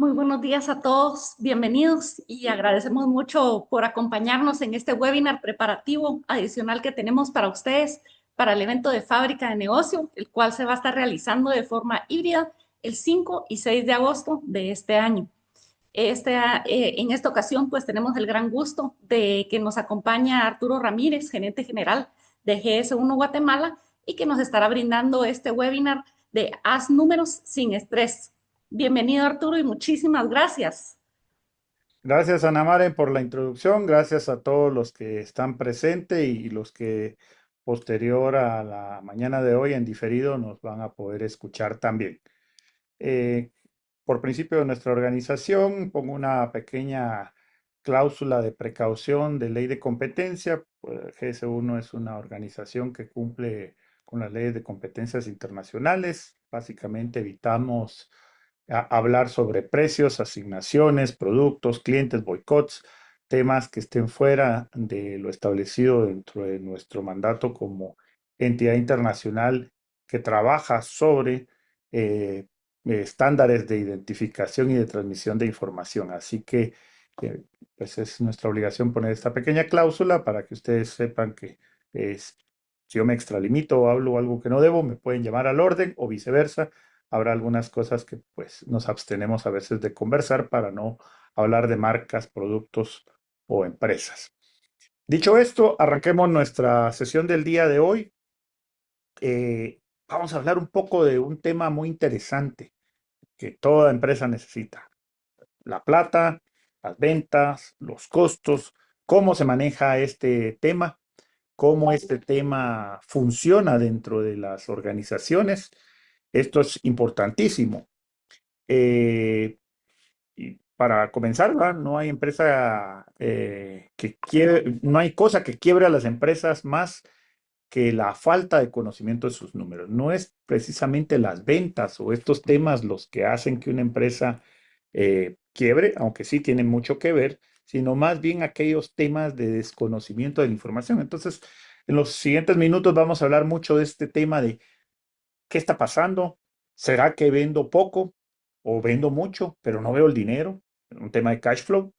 Muy buenos días a todos, bienvenidos y agradecemos mucho por acompañarnos en este webinar preparativo adicional que tenemos para ustedes para el evento de Fábrica de Negocio, el cual se va a estar realizando de forma híbrida el 5 y 6 de agosto de este año. En esta ocasión, pues tenemos el gran gusto de que nos acompaña Arturo Ramírez, gerente general de GS1 Guatemala, y que nos estará brindando este webinar de Haz números sin estrés. Bienvenido, Arturo, y muchísimas gracias. Gracias, Ana Maren, por la introducción. Gracias a todos los que están presentes y los que posterior a la mañana de hoy en diferido nos van a poder escuchar también. Eh, por principio de nuestra organización, pongo una pequeña cláusula de precaución de ley de competencia. Pues, GS1 es una organización que cumple con las leyes de competencias internacionales. Básicamente evitamos hablar sobre precios, asignaciones, productos, clientes, boicots, temas que estén fuera de lo establecido dentro de nuestro mandato como entidad internacional que trabaja sobre estándares de identificación y de transmisión de información. Así que pues es nuestra obligación poner esta pequeña cláusula para que ustedes sepan que es, si yo me extralimito o hablo algo que no debo, me pueden llamar al orden o viceversa. Habrá algunas cosas que pues nos abstenemos a veces de conversar para no hablar de marcas, productos o empresas. Dicho esto, arranquemos nuestra sesión del día de hoy. Vamos a hablar un poco de un tema muy interesante que toda empresa necesita. La plata, las ventas, los costos, cómo se maneja este tema, cómo este tema funciona dentro de las organizaciones. Esto es importantísimo. Eh, y para comenzar, ¿verdad? No hay empresa no hay cosa que quiebre a las empresas más que la falta de conocimiento de sus números. No es precisamente las ventas o estos temas los que hacen que una empresa quiebre, aunque sí tienen mucho que ver, sino más bien aquellos temas de desconocimiento de la información. Entonces, en los siguientes minutos vamos a hablar mucho de este tema de qué está pasando. ¿Será que vendo poco o vendo mucho, pero no veo el dinero? Un tema de cash flow,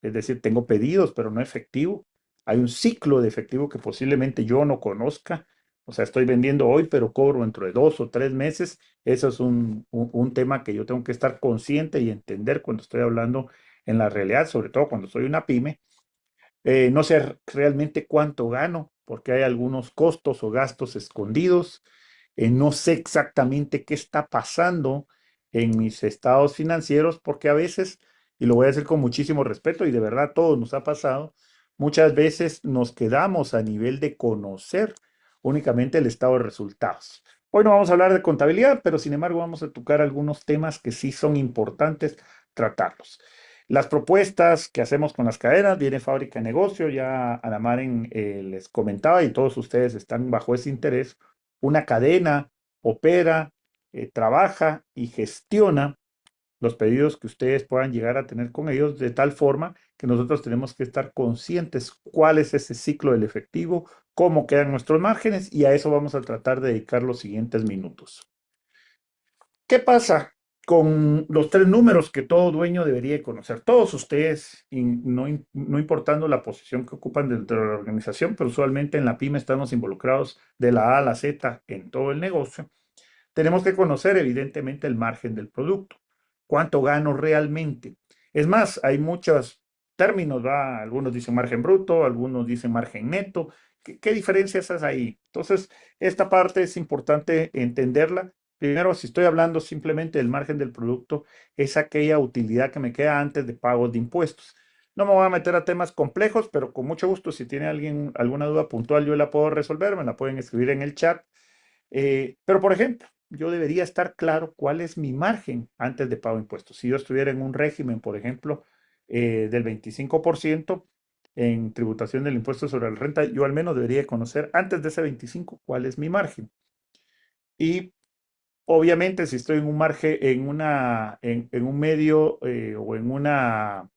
es decir, tengo pedidos, pero no efectivo. Hay un ciclo de efectivo que posiblemente yo no conozca. O sea, estoy vendiendo hoy, pero cobro dentro de 2 o 3 meses. Eso es un tema que yo tengo que estar consciente y entender cuando estoy hablando en la realidad, sobre todo cuando soy una pyme. No sé realmente cuánto gano, porque hay algunos costos o gastos escondidos. No sé exactamente qué está pasando en mis estados financieros, porque a veces, y lo voy a decir con muchísimo respeto, y de verdad a todos nos ha pasado, muchas veces nos quedamos a nivel de conocer únicamente el estado de resultados. Hoy no vamos a hablar de contabilidad, pero sin embargo vamos a tocar algunos temas que sí son importantes tratarlos. Las propuestas que hacemos con las cadenas, viene Fábrica de Negocio, ya Ana Maren les comentaba y todos ustedes están bajo ese interés. Una cadena opera, trabaja y gestiona los pedidos que ustedes puedan llegar a tener con ellos de tal forma que nosotros tenemos que estar conscientes cuál es ese ciclo del efectivo, cómo quedan nuestros márgenes y a eso vamos a tratar de dedicar los siguientes minutos. ¿Qué pasa con los tres números que todo dueño debería conocer? Todos ustedes, y no importando la posición que ocupan dentro de la organización, pero usualmente en la pyme estamos involucrados de la A a la Z en todo el negocio. Tenemos que conocer evidentemente el margen del producto. ¿Cuánto gano realmente? Es más, hay muchos términos, ¿va? Algunos dicen margen bruto, algunos dicen margen neto. ¿Qué diferencias hay ahí? Entonces, esta parte es importante entenderla. Primero, si estoy hablando simplemente del margen del producto, es aquella utilidad que me queda antes de pagos de impuestos. No me voy a meter a temas complejos, pero con mucho gusto, si tiene alguien alguna duda puntual, yo la puedo resolver, me la pueden escribir en el chat. Pero, por ejemplo, yo debería estar claro cuál es mi margen antes de pago de impuestos. Si yo estuviera en un régimen, por ejemplo, del 25% en tributación del impuesto sobre la renta, yo al menos debería conocer antes de ese 25 cuál es mi margen. Y obviamente, si estoy en un margen, en un medio o en una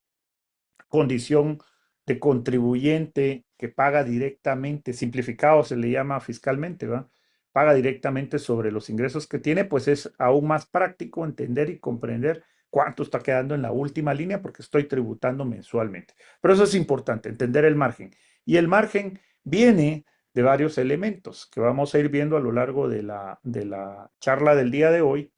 condición de contribuyente que paga directamente, simplificado se le llama fiscalmente, ¿va? Paga directamente sobre los ingresos que tiene, pues es aún más práctico entender y comprender cuánto está quedando en la última línea porque estoy tributando mensualmente. Pero eso es importante, entender el margen. Y el margen viene de varios elementos que vamos a ir viendo a lo largo de la charla del día de hoy.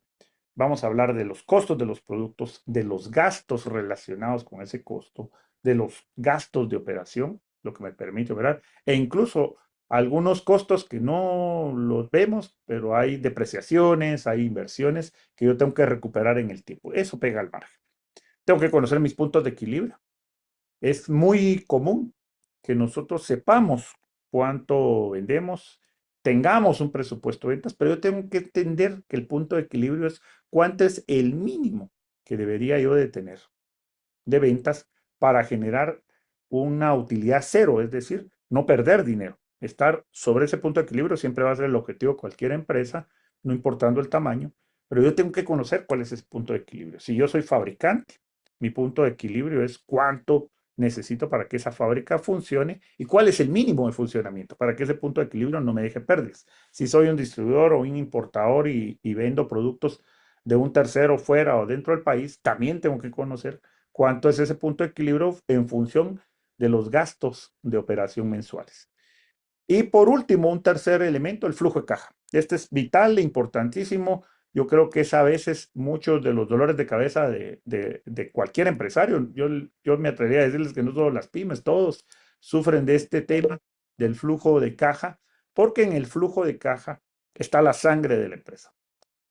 Vamos a hablar de los costos de los productos, de los gastos relacionados con ese costo, de los gastos de operación, lo que me permite operar, e incluso algunos costos que no los vemos, pero hay depreciaciones, hay inversiones que yo tengo que recuperar en el tiempo. Eso pega al margen. Tengo que conocer mis puntos de equilibrio. Es muy común que nosotros sepamos cuánto vendemos, tengamos un presupuesto de ventas, pero yo tengo que entender que el punto de equilibrio es cuánto es el mínimo que debería yo de tener de ventas para generar una utilidad cero, es decir, no perder dinero. Estar sobre ese punto de equilibrio siempre va a ser el objetivo de cualquier empresa, no importando el tamaño, pero yo tengo que conocer cuál es ese punto de equilibrio. Si yo soy fabricante, mi punto de equilibrio es cuánto necesito para que esa fábrica funcione y cuál es el mínimo de funcionamiento para que ese punto de equilibrio no me deje pérdidas. Si soy un distribuidor o un importador y vendo productos de un tercero fuera o dentro del país, también tengo que conocer cuánto es ese punto de equilibrio en función de los gastos de operación mensuales. Y por último, un tercer elemento, el flujo de caja. Este es vital e importantísimo. Yo creo que es a veces muchos de los dolores de cabeza de cualquier empresario. Yo me atrevería a decirles que no solo las pymes, todos sufren de este tema del flujo de caja, porque en el flujo de caja está la sangre de la empresa.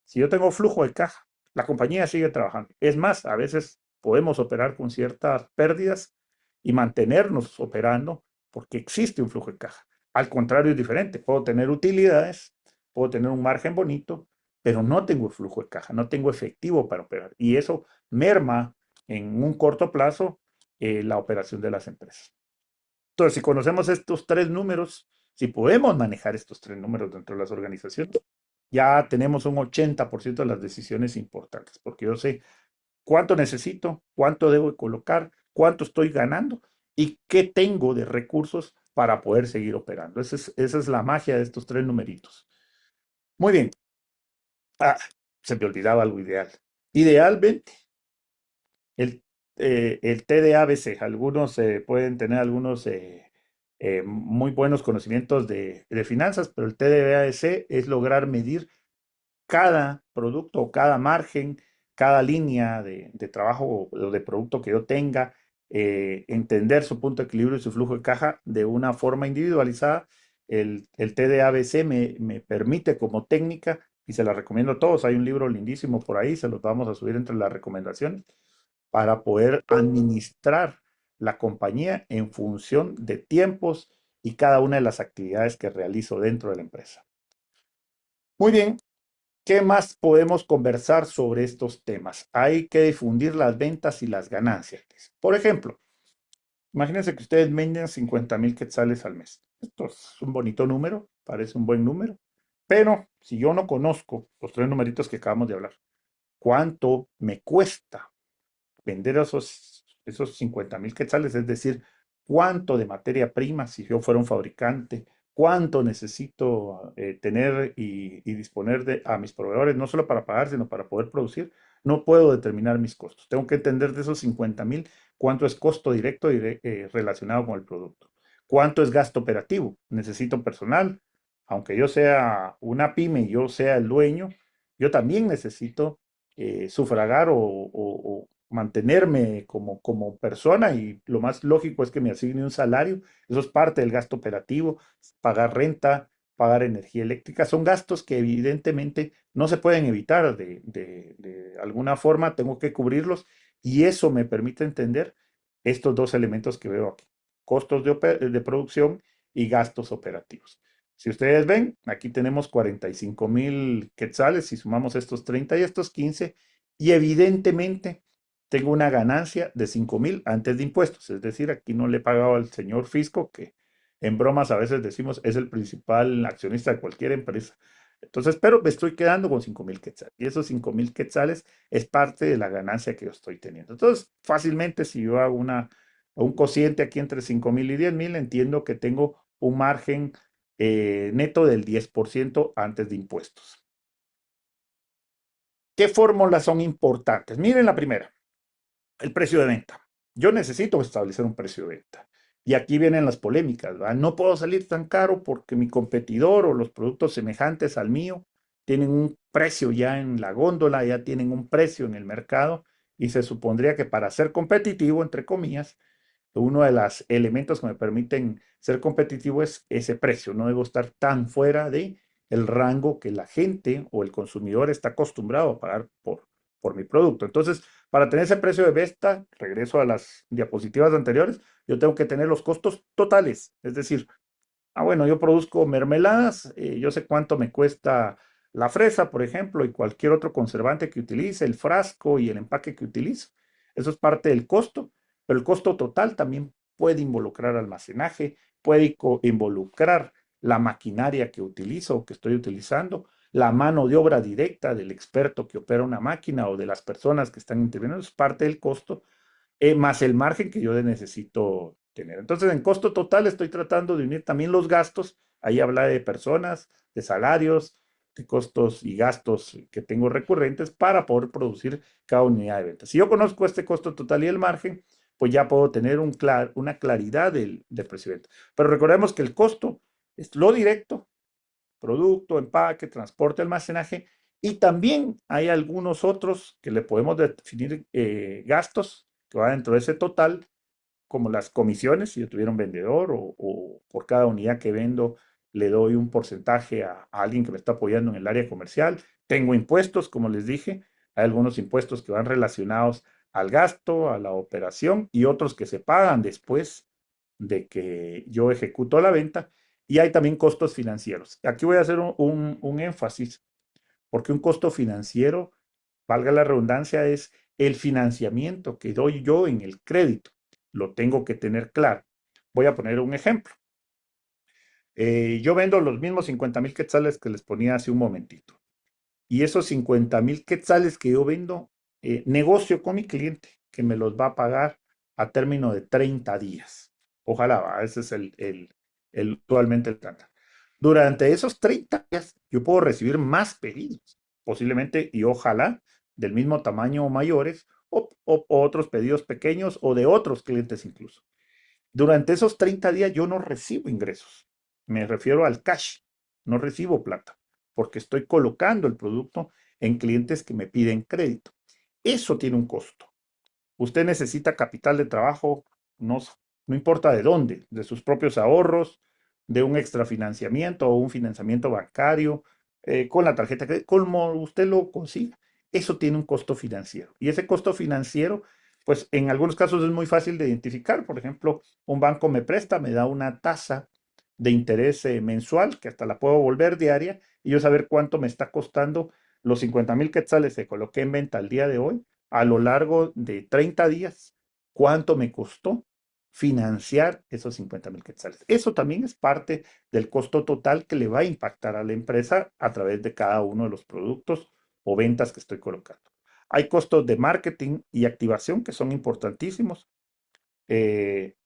Si yo tengo flujo de caja, la compañía sigue trabajando. Es más, a veces podemos operar con ciertas pérdidas y mantenernos operando porque existe un flujo de caja. Al contrario, es diferente. Puedo tener utilidades, puedo tener un margen bonito, pero no tengo flujo de caja, no tengo efectivo para operar. Y eso merma en un corto plazo la operación de las empresas. Entonces, si conocemos estos tres números, si podemos manejar estos tres números dentro de las organizaciones, ya tenemos un 80% de las decisiones importantes, porque yo sé cuánto necesito, cuánto debo colocar, cuánto estoy ganando y qué tengo de recursos para poder seguir operando. Esa es la magia de estos tres numeritos. Muy bien. Ah, se me olvidaba algo ideal. Idealmente, el, el TDABC. Algunos pueden tener algunos muy buenos conocimientos de finanzas, pero el TDABC es lograr medir cada producto, cada margen, cada línea de trabajo o de producto que yo tenga, entender su punto de equilibrio y su flujo de caja de una forma individualizada. El TDABC me permite como técnica, y se la recomiendo a todos, hay un libro lindísimo por ahí, se los vamos a subir entre las recomendaciones, para poder administrar la compañía en función de tiempos y cada una de las actividades que realizo dentro de la empresa. Muy bien, ¿qué más podemos conversar sobre estos temas? Hay que difundir las ventas y las ganancias. Por ejemplo, imagínense que ustedes venden 50,000 quetzales al mes. Esto es un bonito número, parece un buen número, pero si yo no conozco los tres numeritos que acabamos de hablar, ¿cuánto me cuesta vender esos 50,000 quetzales? Es decir, cuánto de materia prima, si yo fuera un fabricante, cuánto necesito tener y disponer a mis proveedores, no solo para pagar, sino para poder producir. No puedo determinar mis costos. Tengo que entender de esos 50,000 cuánto es costo directo relacionado con el producto. ¿Cuánto es gasto operativo? Necesito personal. Aunque yo sea una pyme y yo sea el dueño, yo también necesito sufragar o mantenerme como persona, y lo más lógico es que me asigne un salario. Eso es parte del gasto operativo, pagar renta, pagar energía eléctrica. Son gastos que evidentemente no se pueden evitar de alguna forma, tengo que cubrirlos y eso me permite entender estos dos elementos que veo aquí, costos de producción y gastos operativos. Si ustedes ven, aquí tenemos 45,000 quetzales, si sumamos estos 30 y estos 15, y evidentemente tengo una ganancia de 5,000 antes de impuestos. Es decir, aquí no le he pagado al señor fisco, que en bromas a veces decimos es el principal accionista de cualquier empresa. Entonces, pero me estoy quedando con 5,000 quetzales. Y esos 5,000 quetzales es parte de la ganancia que yo estoy teniendo. Entonces, fácilmente, si yo hago un cociente aquí entre 5,000 y 10,000, entiendo que tengo un margen neto del 10% antes de impuestos. ¿Qué fórmulas son importantes? Miren la primera, el precio de venta. Yo necesito establecer un precio de venta. Y aquí vienen las polémicas, ¿verdad? No puedo salir tan caro porque mi competidor o los productos semejantes al mío tienen un precio ya en la góndola, ya tienen un precio en el mercado y se supondría que para ser competitivo, entre comillas, uno de los elementos que me permiten ser competitivo es ese precio. No debo estar tan fuera de el rango que la gente o el consumidor está acostumbrado a pagar por mi producto. Entonces, para tener ese precio de venta, regreso a las diapositivas anteriores, yo tengo que tener los costos totales. Es decir, bueno, yo produzco mermeladas, yo sé cuánto me cuesta la fresa, por ejemplo, y cualquier otro conservante que utilice, el frasco y el empaque que utilizo. Eso es parte del costo, pero el costo total también puede involucrar almacenaje, puede involucrar la maquinaria que utilizo o que estoy utilizando, la mano de obra directa del experto que opera una máquina o de las personas que están interviniendo, es parte del costo más el margen que yo necesito tener. Entonces, en costo total estoy tratando de unir también los gastos. Ahí habla de personas, de salarios, de costos y gastos que tengo recurrentes para poder producir cada unidad de venta. Si yo conozco este costo total y el margen, pues ya puedo tener una claridad del precio de venta. Pero recordemos que el costo es lo directo, producto, empaque, transporte, almacenaje, y también hay algunos otros que le podemos definir gastos que va dentro de ese total, como las comisiones, si yo tuviera un vendedor o por cada unidad que vendo le doy un porcentaje a alguien que me está apoyando en el área comercial. Tengo impuestos, como les dije, hay algunos impuestos que van relacionados al gasto, a la operación y otros que se pagan después de que yo ejecuto la venta. Y hay también costos financieros. Aquí voy a hacer un énfasis, porque un costo financiero, valga la redundancia, es el financiamiento que doy yo en el crédito. Lo tengo que tener claro. Voy a poner un ejemplo. Yo vendo los mismos 50,000 quetzales que les ponía hace un momentito. Y esos 50,000 quetzales que yo vendo, negocio con mi cliente que me los va a pagar a término de 30 días. Ojalá, ese es actualmente el estándar. Durante esos 30 días, yo puedo recibir más pedidos, posiblemente y ojalá del mismo tamaño o mayores, o otros pedidos pequeños o de otros clientes incluso. Durante esos 30 días yo no recibo ingresos. Me refiero al cash. No recibo plata porque estoy colocando el producto en clientes que me piden crédito. Eso tiene un costo. Usted necesita capital de trabajo, no, no importa de dónde, de sus propios ahorros, de un extrafinanciamiento o un financiamiento bancario, con la tarjeta, como usted lo consiga. Eso tiene un costo financiero. Y ese costo financiero, pues en algunos casos es muy fácil de identificar. Por ejemplo, un banco me presta, me da una tasa de interés mensual, que hasta la puedo volver diaria, y yo saber cuánto me está costando los 50,000 quetzales que coloqué en venta al día de hoy a lo largo de 30 días, cuánto me costó financiar esos 50,000 quetzales. Eso también es parte del costo total que le va a impactar a la empresa a través de cada uno de los productos o ventas que estoy colocando. Hay costos de marketing y activación que son importantísimos,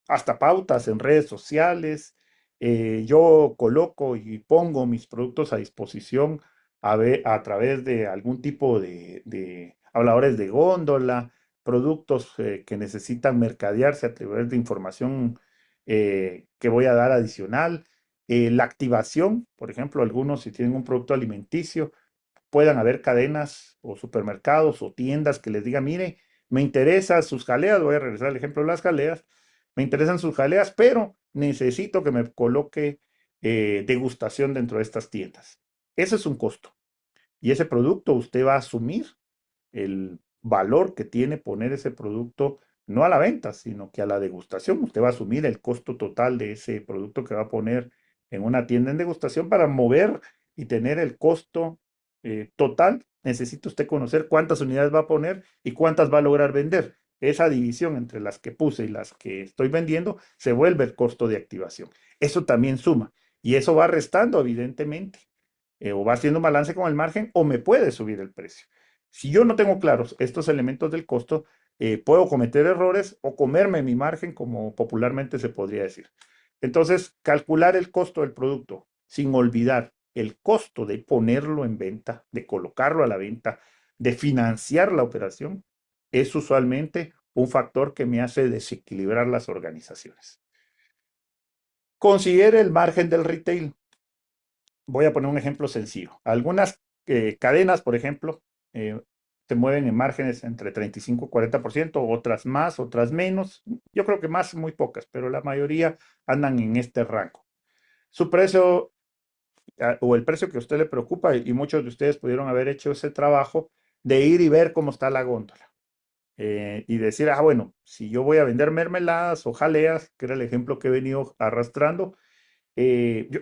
hasta pautas en redes sociales. Yo coloco y pongo mis productos a disposición a través de algún tipo de habladores de góndola, productos que necesitan mercadearse a través de información que voy a dar adicional. La activación, por ejemplo, algunos si tienen un producto alimenticio, puedan haber cadenas o supermercados o tiendas que les digan, mire, me interesan sus jaleas, voy a regresar al ejemplo de las jaleas, me interesan sus jaleas, pero necesito que me coloque degustación dentro de estas tiendas. Ese es un costo. Y ese producto usted va a asumir el valor que tiene poner ese producto no a la venta, sino que a la degustación. Usted va a asumir el costo total de ese producto que va a poner en una tienda en degustación para mover y tener el costo total. Necesita usted conocer cuántas unidades va a poner y cuántas va a lograr vender. Esa división entre las que puse y las que estoy vendiendo se vuelve el costo de activación. Eso también suma y eso va restando evidentemente, o va haciendo un balance con el margen o me puede subir el precio. Si yo no tengo claros estos elementos del costo, puedo cometer errores o comerme mi margen, como popularmente se podría decir. Entonces, calcular el costo del producto sin olvidar el costo de ponerlo en venta, de colocarlo a la venta, de financiar la operación, es usualmente un factor que me hace desequilibrar las organizaciones. Considere el margen del retail. Voy a poner un ejemplo sencillo. Algunas cadenas, por ejemplo, se mueven en márgenes entre 35 y 40%, otras más, otras menos. Yo creo que más, muy pocas, pero la mayoría andan en este rango. Su precio o el precio que a usted le preocupa, y muchos de ustedes pudieron haber hecho ese trabajo de ir y ver cómo está la góndola. Y decir, bueno, si yo voy a vender mermeladas o jaleas, que era el ejemplo que he venido arrastrando, yo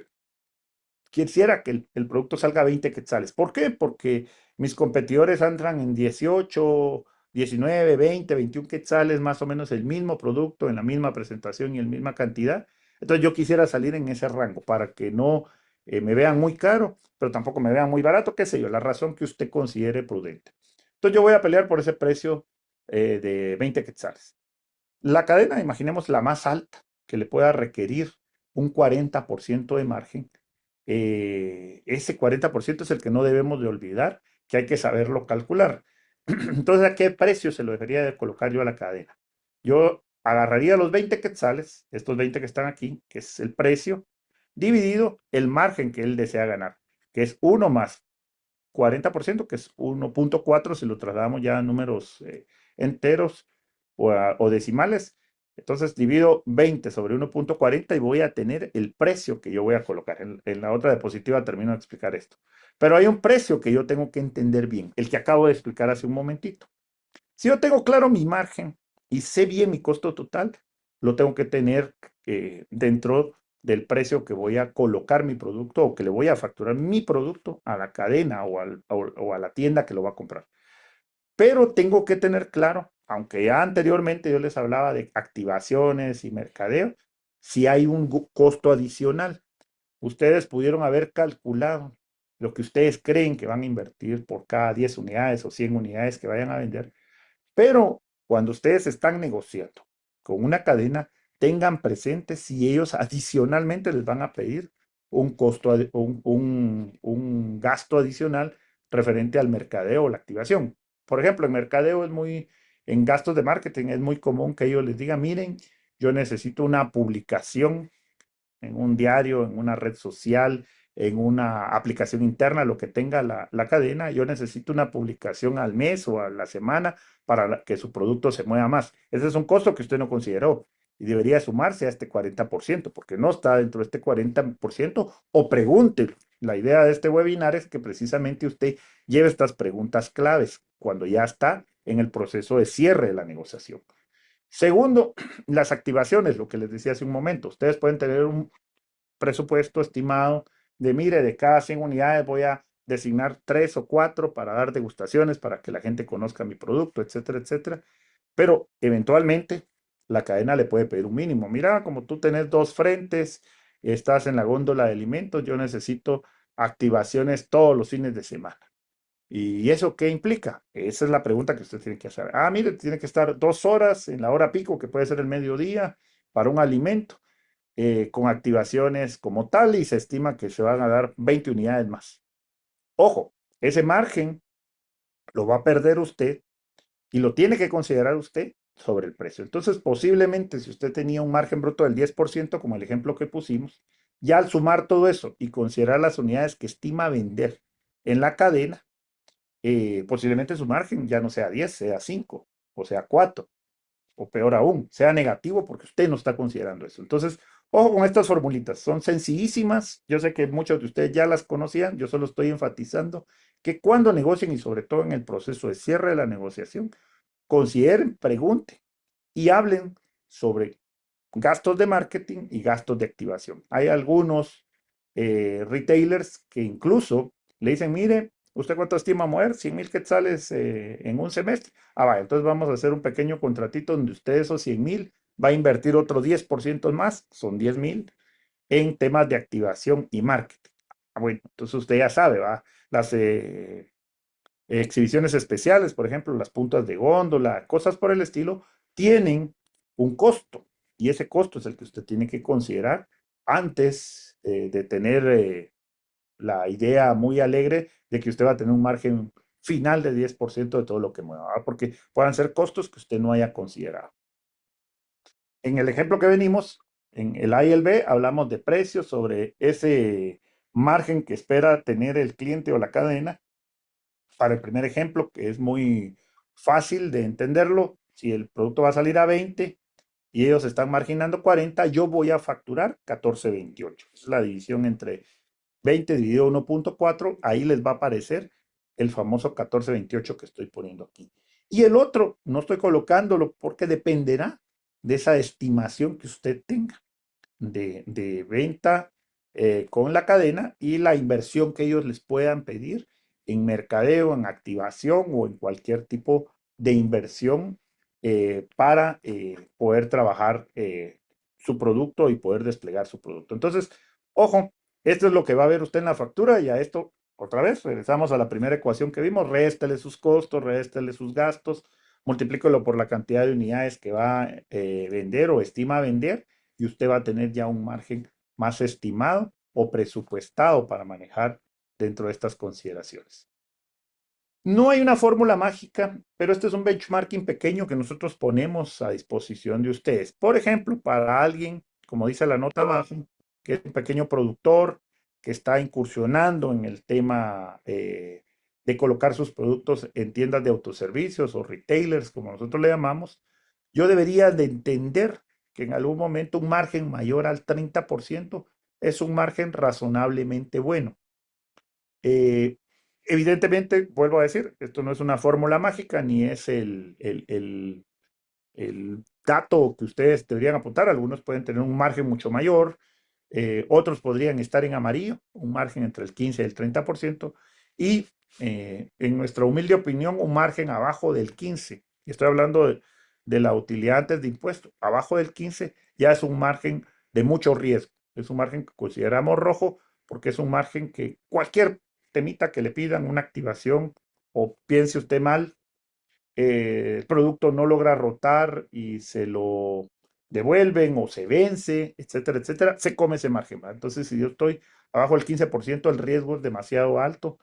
quisiera que el producto salga a 20 quetzales. ¿Por qué? Porque mis competidores entran en 18, 19, 20, 21 quetzales, más o menos el mismo producto, en la misma presentación y en la misma cantidad. Entonces yo quisiera salir en ese rango para que no me vean muy caro, pero tampoco me vean muy barato, qué sé yo, la razón que usted considere prudente. Entonces yo voy a pelear por ese precio de 20 quetzales. La cadena, imaginemos la más alta, que le pueda requerir un 40% de margen. Ese 40% es el que no debemos de olvidar, que hay que saberlo calcular. Entonces, ¿a qué precio se lo debería de colocar yo a la cadena? Yo agarraría los 20 quetzales, estos 20 que están aquí, que es el precio, dividido el margen que él desea ganar, que es uno más 40%, que es 1.4 si lo trasladamos ya a números enteros o decimales. Entonces divido 20 sobre 1.40 y voy a tener el precio que yo voy a colocar. En la otra diapositiva termino de explicar esto. Pero hay un precio que yo tengo que entender bien, el que acabo de explicar hace un momentito. Si yo tengo claro mi margen y sé bien mi costo total, lo tengo que tener dentro del precio que voy a colocar mi producto o que le voy a facturar mi producto a la cadena o a la tienda que lo va a comprar. Pero tengo que tener claro, aunque ya anteriormente yo les hablaba de activaciones y mercadeo, si hay un costo adicional. Ustedes pudieron haber calculado lo que ustedes creen que van a invertir por cada 10 unidades o 100 unidades que vayan a vender, pero cuando ustedes están negociando con una cadena, tengan presente si ellos adicionalmente les van a pedir un costo, un gasto adicional referente al mercadeo o la activación. Por ejemplo, en mercadeo en gastos de marketing es muy común que ellos les digan, miren, yo necesito una publicación en un diario, en una red social, en una aplicación interna, lo que tenga la cadena, yo necesito una publicación al mes o a la semana para que su producto se mueva más. Ese es un costo que usted no consideró y debería sumarse a este 40%, porque no está dentro de este 40%, o pregunte. La idea de este webinar es que precisamente usted lleve estas preguntas claves cuando ya está en el proceso de cierre de la negociación. Segundo, las activaciones, lo que les decía hace un momento. Ustedes pueden tener un presupuesto estimado de, mire, de cada 100 unidades voy a designar 3 o 4 para dar degustaciones, para que la gente conozca mi producto, etcétera, etcétera. Pero eventualmente la cadena le puede pedir un mínimo. Mira, como tú tenés dos frentes, estás en la góndola de alimentos, yo necesito activaciones todos los fines de semana. ¿Y eso qué implica? Esa es la pregunta que usted tiene que hacer. Mire, tiene que estar 2 horas en la hora pico, que puede ser el mediodía, para un alimento, con activaciones como tal, y se estima que se van a dar 20 unidades más. Ojo, ese margen lo va a perder usted y lo tiene que considerar usted sobre el precio. Entonces, posiblemente si usted tenía un margen bruto del 10%, como el ejemplo que pusimos, ya al sumar todo eso y considerar las unidades que estima vender en la cadena, posiblemente su margen ya no sea 10, sea 5 o sea 4 o peor aún, sea negativo porque usted no está considerando eso. Entonces, ojo con estas formulitas, son sencillísimas. Yo sé que muchos de ustedes ya las conocían, yo solo estoy enfatizando que cuando negocien y sobre todo en el proceso de cierre de la negociación, consideren, pregunten y hablen sobre gastos de marketing y gastos de activación. Hay algunos retailers que incluso le dicen, mire, ¿usted cuánto estima mover? 100,000 quetzales en un semestre. Vaya, entonces vamos a hacer un pequeño contratito donde usted esos 100,000 va a invertir otro 10% más, son 10,000, en temas de activación y marketing. Bueno, entonces usted ya sabe, va, las exhibiciones especiales, por ejemplo, las puntas de góndola, cosas por el estilo, tienen un costo y ese costo es el que usted tiene que considerar antes de tener la idea muy alegre de que usted va a tener un margen final de 10% de todo lo que mueva, ¿verdad? Porque puedan ser costos que usted no haya considerado. En el ejemplo que venimos, en el A y el B, hablamos de precios sobre ese margen que espera tener el cliente o la cadena. Para el primer ejemplo, que es muy fácil de entenderlo, si el producto va a salir a 20 y ellos están marginando 40, yo voy a facturar 14.28. Es la división entre 20 dividido 1.4, ahí les va a aparecer el famoso 14.28 que estoy poniendo aquí. Y el otro, no estoy colocándolo porque dependerá de esa estimación que usted tenga de venta con la cadena y la inversión que ellos les puedan pedir en mercadeo, en activación o en cualquier tipo de inversión para poder trabajar su producto y poder desplegar su producto. Entonces, ojo, esto es lo que va a ver usted en la factura y a esto, otra vez, regresamos a la primera ecuación que vimos, réstele sus costos, réstele sus gastos, multiplíquelo por la cantidad de unidades que va a vender o estima vender y usted va a tener ya un margen más estimado o presupuestado para manejar dentro de estas consideraciones. No hay una fórmula mágica, pero este es un benchmarking pequeño que nosotros ponemos a disposición de ustedes. Por ejemplo, para alguien, como dice la nota abajo, que es un pequeño productor que está incursionando en el tema de colocar sus productos en tiendas de autoservicios o retailers, como nosotros le llamamos, yo debería de entender que en algún momento un margen mayor al 30% es un margen razonablemente bueno. Eh, Evidentemente, vuelvo a decir, esto no es una fórmula mágica ni es el dato que ustedes deberían apuntar. Algunos pueden tener un margen mucho mayor, otros podrían estar en amarillo, un margen entre el 15 y el 30%, y en nuestra humilde opinión, un margen abajo del 15. Y estoy hablando de la utilidad antes de impuestos. Abajo del 15 ya es un margen de mucho riesgo. Es un margen que consideramos rojo porque es un margen que cualquier temita que le pidan, una activación o piense usted mal, el producto no logra rotar y se lo devuelven o se vence, etcétera, etcétera, se come ese margen, ¿va? Entonces, si yo estoy abajo del 15%, el riesgo es demasiado alto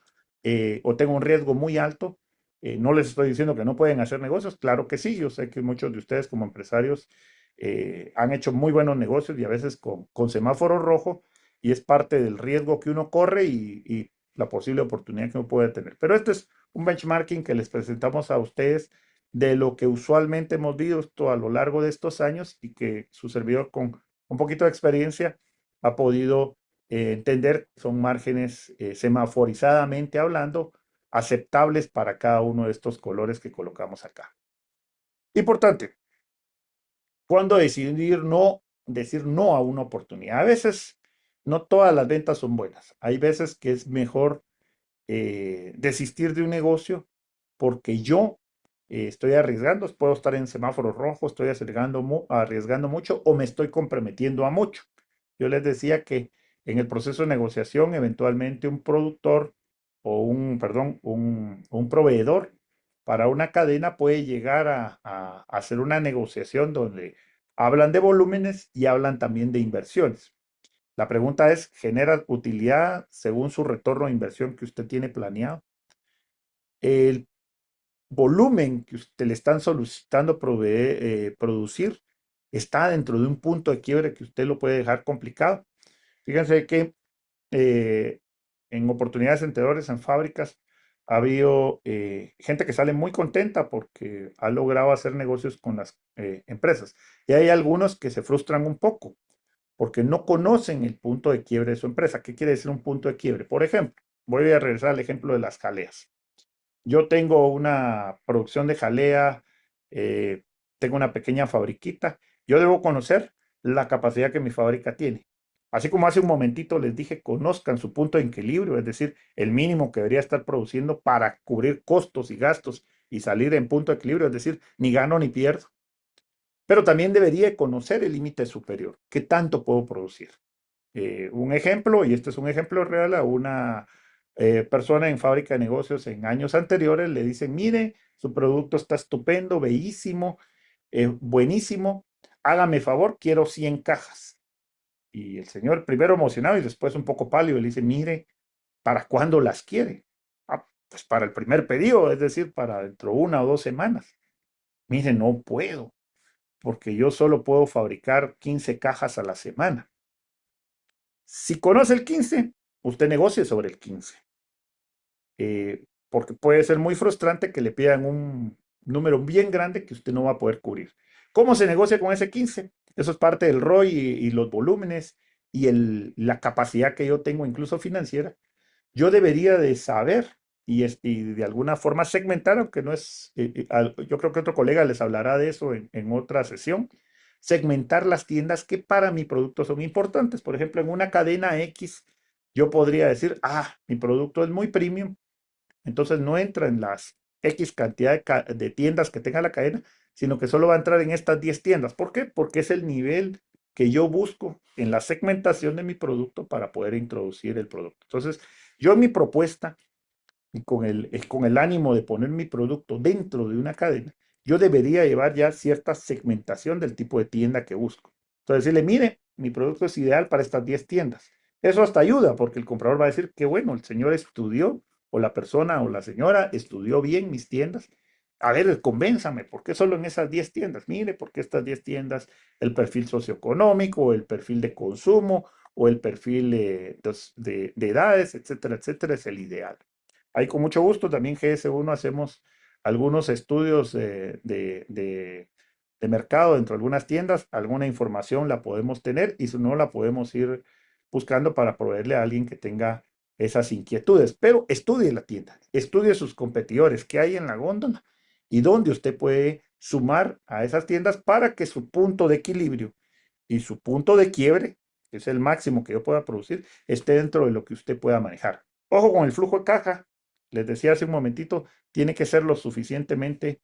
o tengo un riesgo muy alto. No les estoy diciendo que no pueden hacer negocios, claro que sí, yo sé que muchos de ustedes como empresarios han hecho muy buenos negocios y a veces con semáforo rojo y es parte del riesgo que uno corre y la posible oportunidad que uno puede tener. Pero este es un benchmarking que les presentamos a ustedes de lo que usualmente hemos visto a lo largo de estos años y que su servidor con un poquito de experiencia ha podido entender son márgenes semaforizadamente hablando aceptables para cada uno de estos colores que colocamos acá. Importante, cuando decir no a una oportunidad. A veces no todas las ventas son buenas. Hay veces que es mejor desistir de un negocio porque yo estoy arriesgando, puedo estar en semáforo rojo, estoy arriesgando mucho o me estoy comprometiendo a mucho. Yo les decía que en el proceso de negociación, eventualmente un productor o perdón, un proveedor para una cadena puede llegar a hacer una negociación donde hablan de volúmenes y hablan también de inversiones. La pregunta es, ¿genera utilidad según su retorno de inversión que usted tiene planeado? El volumen que usted le están solicitando producir está dentro de un punto de quiebre que usted lo puede dejar complicado. Fíjense que eh, en oportunidades anteriores en fábricas ha habido gente que sale muy contenta porque ha logrado hacer negocios con las empresas. Y hay algunos que se frustran un poco porque no conocen el punto de quiebre de su empresa. ¿Qué quiere decir un punto de quiebre? Por ejemplo, voy a regresar al ejemplo de las jaleas. Yo tengo una producción de jalea, eh, tengo una pequeña fabriquita. Yo debo conocer la capacidad que mi fábrica tiene. Así como hace un momentito les dije, conozcan su punto de equilibrio, es decir, el mínimo que debería estar produciendo para cubrir costos y gastos y salir en punto de equilibrio, es decir, ni gano ni pierdo. Pero también debería conocer el límite superior. ¿Qué tanto puedo producir? Un ejemplo, y este es un ejemplo real, a una persona en fábrica de negocios en años anteriores le dicen, mire, su producto está estupendo, bellísimo, buenísimo, hágame favor, quiero 100 cajas. Y el señor primero emocionado y después un poco pálido le dice, mire, ¿para cuándo las quiere? "Ah, pues para el primer pedido, es decir, para dentro de 1 o 2 semanas. Mire, no puedo, porque yo solo puedo fabricar 15 cajas a la semana. Si conoce el 15, usted negocie sobre el 15, porque puede ser muy frustrante que le pidan un número bien grande que usted no va a poder cubrir. ¿Cómo se negocia con ese 15? Eso es parte del ROI y los volúmenes y la capacidad que yo tengo, incluso financiera. Yo debería de saber y de alguna forma segmentar, aunque no es, yo creo que otro colega les hablará de eso en otra sesión, segmentar las tiendas que para mi producto son importantes. Por ejemplo, en una cadena X, yo podría decir, mi producto es muy premium, entonces no entra en las X cantidad de tiendas que tenga la cadena, sino que solo va a entrar en estas 10 tiendas. ¿Por qué? Porque es el nivel que yo busco en la segmentación de mi producto para poder introducir el producto. Entonces, yo en mi propuesta y con el ánimo de poner mi producto dentro de una cadena, yo debería llevar ya cierta segmentación del tipo de tienda que busco. Entonces, decirle, mire, mi producto es ideal para estas 10 tiendas. Eso hasta ayuda porque el comprador va a decir que bueno, el señor estudió o la persona o la señora estudió bien mis tiendas. A ver, convénzame, ¿por qué solo en esas 10 tiendas? Mire, porque estas 10 tiendas, el perfil socioeconómico, el perfil de consumo o el perfil de edades, etcétera, etcétera, es el ideal. Ahí con mucho gusto también GS1 hacemos algunos estudios de mercado dentro de algunas tiendas, alguna información la podemos tener y si no la podemos ir buscando para proveerle a alguien que tenga esas inquietudes. Pero estudie la tienda, estudie sus competidores, qué hay en la góndola y dónde usted puede sumar a esas tiendas para que su punto de equilibrio y su punto de quiebre, que es el máximo que yo pueda producir, esté dentro de lo que usted pueda manejar. Ojo con el flujo de caja. Les decía hace un momentito, tiene que ser lo suficientemente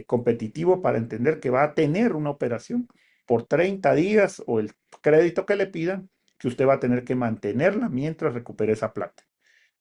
competitivo para entender que va a tener una operación por 30 días o el crédito que le pidan, que usted va a tener que mantenerla mientras recupere esa plata.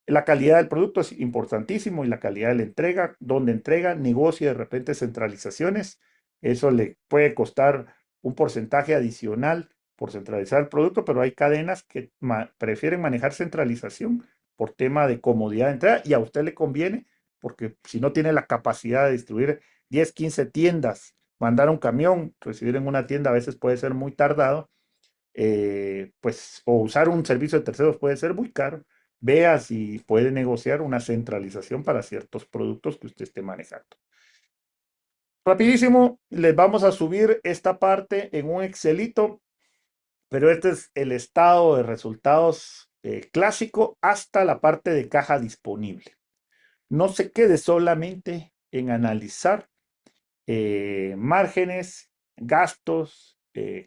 La calidad del producto es importantísimo y la calidad de la entrega, donde entrega, negocia de repente centralizaciones, eso le puede costar un porcentaje adicional por centralizar el producto, pero hay cadenas que prefieren manejar centralización por tema de comodidad de entrega y a usted le conviene porque si no tiene la capacidad de distribuir 10, 15 tiendas, mandar un camión, recibir en una tienda a veces puede ser muy tardado, pues o usar un servicio de terceros puede ser muy caro. Vea si puede negociar una centralización para ciertos productos que usted esté manejando. Rapidísimo, les vamos a subir esta parte en un Excelito, pero este es el estado de resultados clásico hasta la parte de caja disponible. No se quede solamente en analizar márgenes, gastos,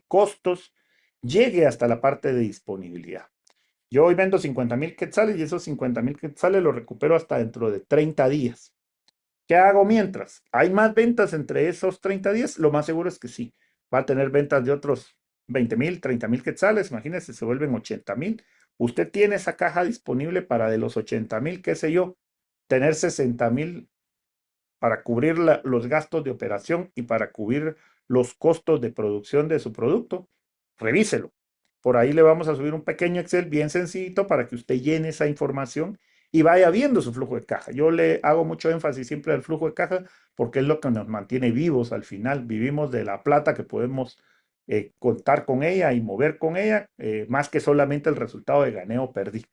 costos, llegue hasta la parte de disponibilidad. Yo hoy vendo 50,000 quetzales y esos 50,000 quetzales los recupero hasta dentro de 30 días. ¿Qué hago mientras? ¿Hay más ventas entre esos 30 días? Lo más seguro es que sí. Va a tener ventas de otros 20,000, 30,000 quetzales. Imagínense, se vuelven 80,000. Usted tiene esa caja disponible para de los 80,000, qué sé yo, tener 60,000 para cubrir los gastos de operación y para cubrir los costos de producción de su producto. Revíselo. Por ahí le vamos a subir un pequeño Excel bien sencillito para que usted llene esa información y vaya viendo su flujo de caja. Yo le hago mucho énfasis siempre al flujo de caja porque es lo que nos mantiene vivos al final. Vivimos de la plata que podemos contar con ella y mover con ella, más que solamente el resultado de gané o perdí.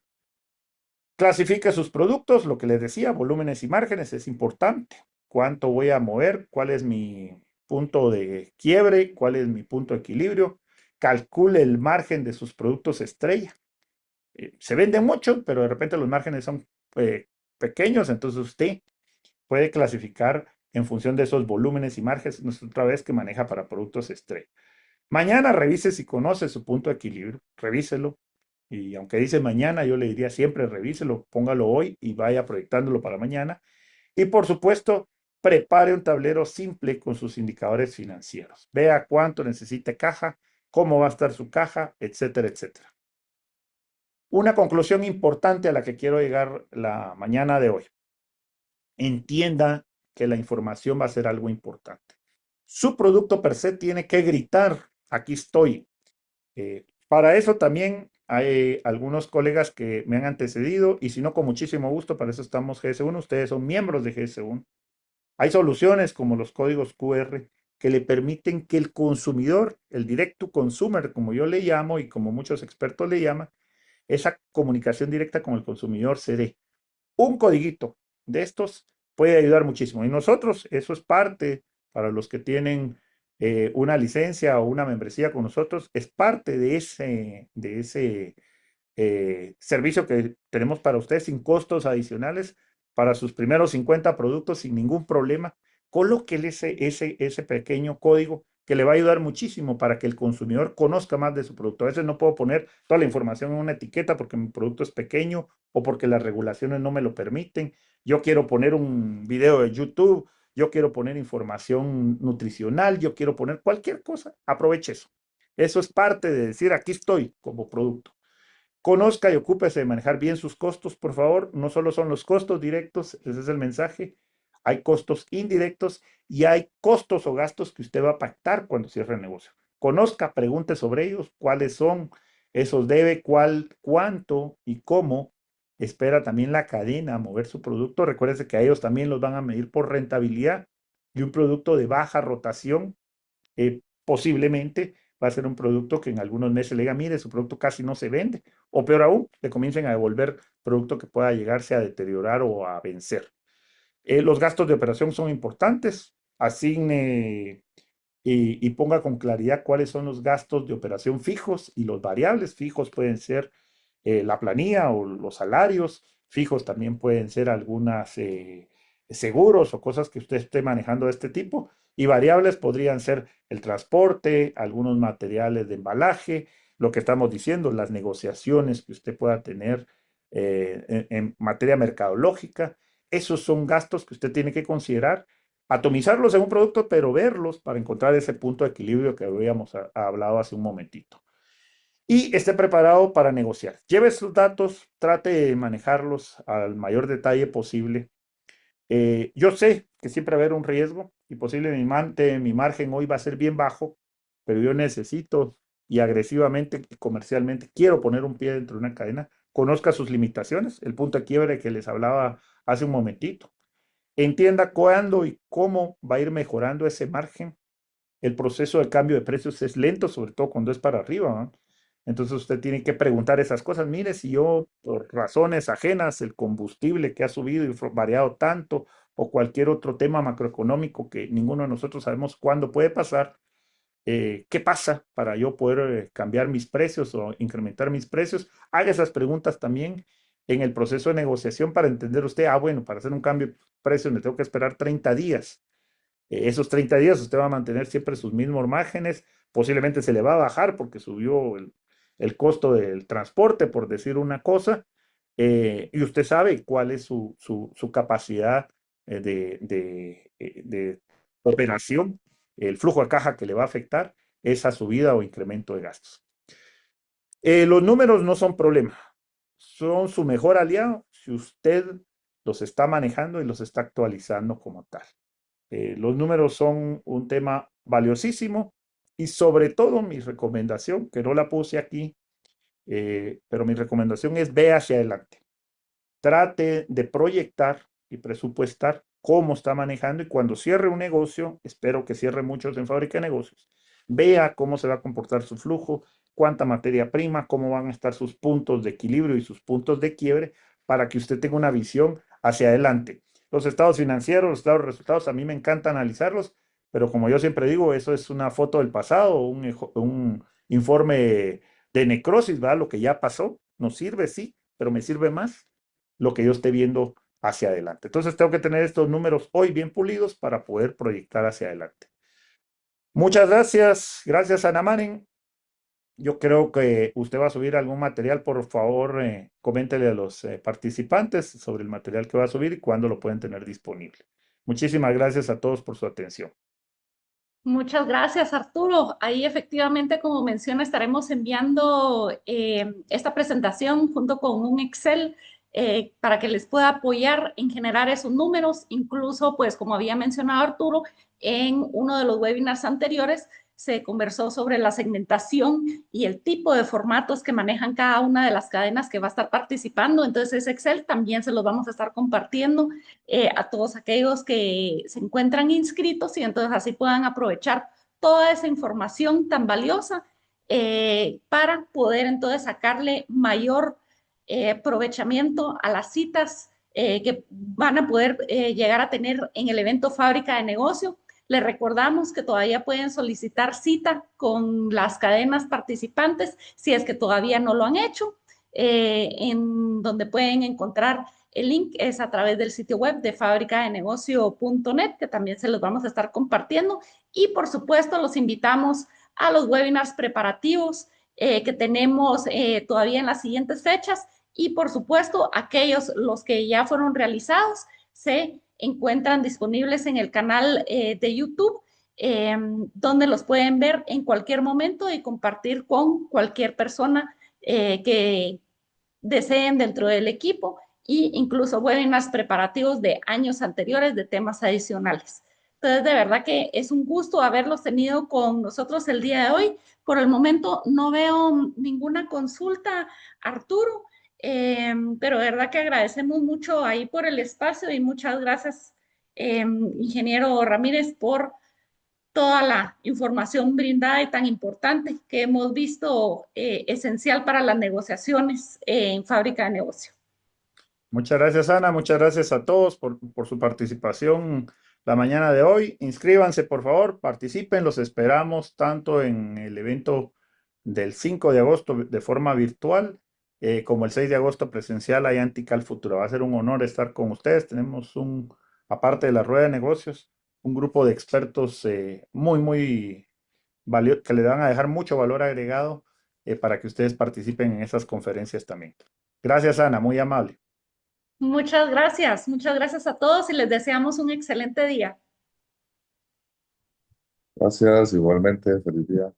Clasifique sus productos, lo que les decía, volúmenes y márgenes es importante. ¿Cuánto voy a mover? ¿Cuál es mi punto de quiebre? ¿Cuál es mi punto de equilibrio? Calcule el margen de sus productos estrella. Se venden mucho, pero de repente los márgenes son pequeños, entonces usted puede clasificar en función de esos volúmenes y márgenes, no es otra vez que maneja para productos estrella. Mañana revise si conoce su punto de equilibrio, revíselo. Y aunque dice mañana, yo le diría siempre revíselo, póngalo hoy y vaya proyectándolo para mañana. Y por supuesto, prepare un tablero simple con sus indicadores financieros. Vea cuánto necesita caja, cómo va a estar su caja, etcétera, etcétera. Una conclusión importante a la que quiero llegar la mañana de hoy. Entienda que la información va a ser algo importante. Su producto per se tiene que gritar, aquí estoy. Para eso también hay algunos colegas que me han antecedido y si no, con muchísimo gusto, para eso estamos GS1, ustedes son miembros de GS1. Hay soluciones como los códigos QR que le permiten que el consumidor, el direct to consumer, como yo le llamo y como muchos expertos le llaman, esa comunicación directa con el consumidor se dé. Un codiguito de estos puede ayudar muchísimo. Y nosotros, eso es parte para los que tienen una licencia o una membresía con nosotros, es parte de ese servicio que tenemos para ustedes sin costos adicionales para sus primeros 50 productos sin ningún problema. Colóquele ese pequeño código que le va a ayudar muchísimo para que el consumidor conozca más de su producto. A veces no puedo poner toda la información en una etiqueta porque mi producto es pequeño o porque las regulaciones no me lo permiten. Yo quiero poner un video de YouTube, yo quiero poner información nutricional, yo quiero poner cualquier cosa. Aproveche eso. Eso es parte de decir, aquí estoy como producto. Conozca y ocúpese de manejar bien sus costos, por favor. No solo son los costos directos, ese es el mensaje. Hay costos indirectos y hay costos o gastos que usted va a pactar cuando cierre el negocio. Conozca, pregunte sobre ellos, cuáles son, esos debe, cuál, cuánto y cómo espera también la cadena a mover su producto. Recuérdese que a ellos también los van a medir por rentabilidad y un producto de baja rotación posiblemente va a ser un producto que en algunos meses le diga, mire, su producto casi no se vende, o peor aún, le comiencen a devolver producto que pueda llegarse a deteriorar o a vencer. Los gastos de operación son importantes, asigne y ponga con claridad cuáles son los gastos de operación fijos y los variables. Fijos pueden ser la planilla o los salarios, fijos también pueden ser algunas seguros o cosas que usted esté manejando de este tipo, y variables podrían ser el transporte, algunos materiales de embalaje, lo que estamos diciendo, las negociaciones que usted pueda tener en materia mercadológica. Esos son gastos que usted tiene que considerar, atomizarlos en un producto, pero verlos para encontrar ese punto de equilibrio que habíamos hablado hace un momentito. Y esté preparado para negociar. Lleve sus datos, trate de manejarlos al mayor detalle posible. Yo sé que siempre va a haber un riesgo y posiblemente mi margen hoy va a ser bien bajo, pero yo necesito y agresivamente y comercialmente quiero poner un pie dentro de una cadena. Conozca sus limitaciones, el punto de quiebre que les hablaba hace un momentito. Entienda cuándo y cómo va a ir mejorando ese margen. El proceso de cambio de precios es lento, sobre todo cuando es para arriba, ¿no? Entonces usted tiene que preguntar esas cosas. Mire, si yo por razones ajenas, el combustible que ha subido y variado tanto, o cualquier otro tema macroeconómico que ninguno de nosotros sabemos cuándo puede pasar, ¿qué pasa para yo poder cambiar mis precios o incrementar mis precios? Haga esas preguntas también en el proceso de negociación para entender usted, bueno, para hacer un cambio de precio me tengo que esperar 30 días. Esos 30 días usted va a mantener siempre sus mismos márgenes, posiblemente se le va a bajar porque subió el costo del transporte, por decir una cosa, y usted sabe cuál es su capacidad de operación, el flujo de caja que le va a afectar esa subida o incremento de gastos. Los números no son problema, son su mejor aliado si usted los está manejando y los está actualizando como tal. Los números son un tema valiosísimo y sobre todo mi recomendación, que no la puse aquí, pero mi recomendación es ve hacia adelante. Trate de proyectar y presupuestar cómo está manejando y cuando cierre un negocio, espero que cierre muchos en Fábrica de Negocios, vea cómo se va a comportar su flujo, cuánta materia prima, cómo van a estar sus puntos de equilibrio y sus puntos de quiebre para que usted tenga una visión hacia adelante. Los estados financieros, los estados de resultados, a mí me encanta analizarlos, pero como yo siempre digo, eso es una foto del pasado, un informe de necrosis, ¿verdad? Lo que ya pasó, nos sirve, sí, pero me sirve más lo que yo esté viendo hacia adelante. Entonces tengo que tener estos números hoy bien pulidos para poder proyectar hacia adelante. Muchas gracias Ana Maren. Yo creo que usted va a subir algún material, por favor, coméntele a los participantes sobre el material que va a subir y cuándo lo pueden tener disponible. Muchísimas gracias a todos por su atención. Muchas gracias, Arturo. Ahí efectivamente, como menciona, estaremos enviando esta presentación junto con un Excel para que les pueda apoyar en generar esos números. Incluso, pues, como había mencionado Arturo, en uno de los webinars anteriores se conversó sobre la segmentación y el tipo de formatos que manejan cada una de las cadenas que va a estar participando. Entonces, ese Excel también se los vamos a estar compartiendo a todos aquellos que se encuentran inscritos y entonces así puedan aprovechar toda esa información tan valiosa para poder entonces sacarle mayor aprovechamiento a las citas que van a poder llegar a tener en el evento Fábrica de Negocio. Les recordamos que todavía pueden solicitar cita con las cadenas participantes si es que todavía no lo han hecho, en donde pueden encontrar el link es a través del sitio web de fabricadenegocio.net, que también se los vamos a estar compartiendo. Y por supuesto, los invitamos a los webinars preparativos que tenemos todavía en las siguientes fechas. Y por supuesto, aquellos los que ya fueron realizados se encuentran disponibles en el canal de YouTube, donde los pueden ver en cualquier momento y compartir con cualquier persona que deseen dentro del equipo e incluso webinars preparativos de años anteriores de temas adicionales. Entonces, de verdad que es un gusto haberlos tenido con nosotros el día de hoy. Por el momento no veo ninguna consulta, Arturo, pero de verdad que agradecemos mucho ahí por el espacio y muchas gracias, ingeniero Ramírez, por toda la información brindada y tan importante que hemos visto esencial para las negociaciones en Fábrica de Negocio. Muchas gracias, Ana. Muchas gracias a todos por su participación la mañana de hoy. Inscríbanse, por favor, participen. Los esperamos tanto en el evento del 5 de agosto de forma virtual como el 6 de agosto presencial allá en Tikal Futura. Va a ser un honor estar con ustedes. Tenemos aparte de la rueda de negocios, un grupo de expertos muy valiosos que le van a dejar mucho valor agregado para que ustedes participen en esas conferencias también. Gracias, Ana. Muy amable. Muchas gracias a todos y les deseamos un excelente día. Gracias, igualmente, feliz día.